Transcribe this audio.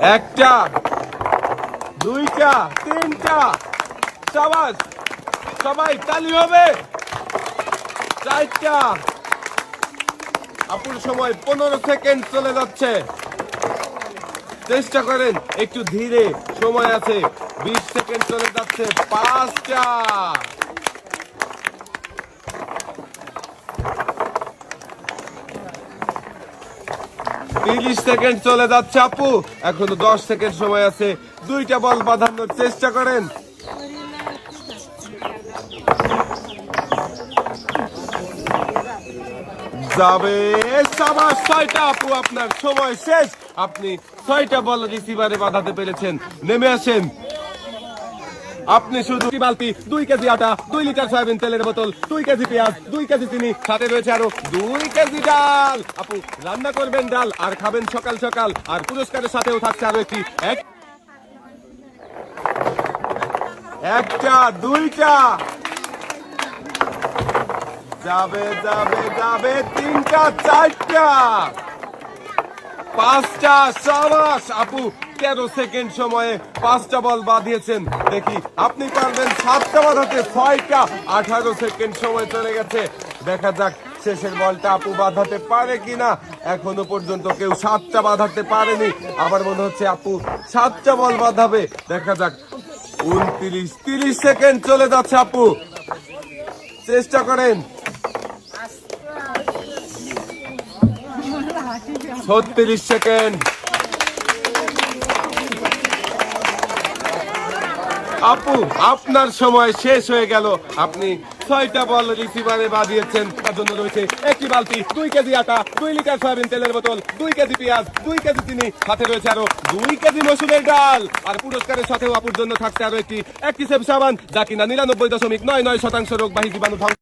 একটা, দুইটা, তিনটা, সাবাস, সবাই তালি হবে। চারটা, আপুর সময় 15 সেকেন্ড চলে যাচ্ছে। চেষ্টা করেন একটু ধীরে, সময় আছে। 20 সেকেন্ড চলে যাচ্ছে। পাঁচটা, 30 সেকেন্ড চলে যাচ্ছে আপু, এখনো 10 সেকেন্ড সময় আছে। দুইটা বল বাঁধানোর চেষ্টা করেন। যাবে, সাবাস। 6টা আপু, আপনার সময় শেষ। আপনি 6টা বল রিসিভারে বাঁধাতে পেরেছেন। নেমে আসেন। আপনি শুধু বালতি, 2 কেজি আটা, 2 লিটার সয়াবিন তেলের বোতল, 2 কেজি পেঁয়াজ, 2 কেজি চিনি, সাথে রয়েছে আরো 2 কেজি ডাল। আপু রান্না করবেন ডাল আর খাবেন সকাল সকাল। আর পুরস্কারের সাথেও থাকছে আরো একটা, দুইটা, যাবে যাবে যাবে, 3টা, 4টা, 5টা। সাবাস আপু, 13 সেকেন্ড সময়ে 5টা বল বাঁধিয়েছেন। দেখি আপনি পারবেন 7টা বাঁধাতে। 6টা, 18 সেকেন্ড সময় চলে গেছে। দেখা যাক শেষের বলটা আপু বাঁধাতে পারে কিনা। এখনো পর্যন্ত কেউ 7টা বাঁধাতে পারেনি। আবার মনে হচ্ছে আপু 7টা বল বাঁধাবে। দেখা যাক। 29, 30 সেকেন্ড চলে যাচ্ছে আপু, চেষ্টা করেন। 36 সেকেন্ড। আপু আপনার সময় শেষ হয়ে গেল। আপনি 6টা বল রিসিভারে বাঁধিয়েছেন। তার জন্য রয়েছে একটি বালতি, 2 কেজি আটা, 2 লিটার সয়াবিন তেলের বোতল, 2 কেজি পেঁয়াজ, 2 কেজি চিনি, সাথে রয়েছে আরো 2 কেজি মসুরের ডাল। আর পুরস্কারের সাথেও আপুর জন্য থাকছে আরো একটি অ্যাক্টিসেভ সাবান, যা কিনা 99.99% রোগবাহী জীবাণু ধ্বংস